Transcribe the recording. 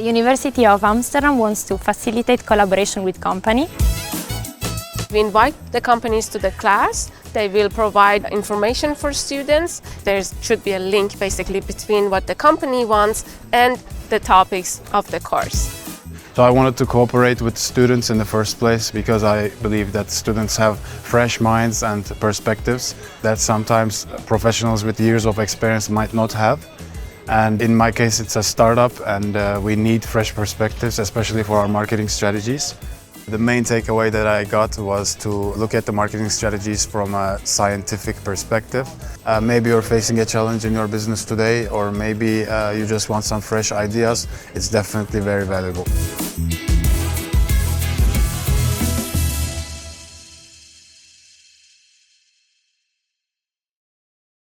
The University of Amsterdam wants to facilitate collaboration with companies. We invite the companies to the class. They will provide information for students. There should be a link basically between what the company wants and the topics of the course. So I wanted to cooperate with students in the first place because I believe that students have fresh minds and perspectives that sometimes professionals with years of experience might not have. And in my case, it's a startup and we need fresh perspectives, especially for our marketing strategies. The main takeaway that I got was to look at the marketing strategies from a scientific perspective. Maybe you're facing a challenge in your business today, or maybe you just want some fresh ideas. It's definitely very valuable.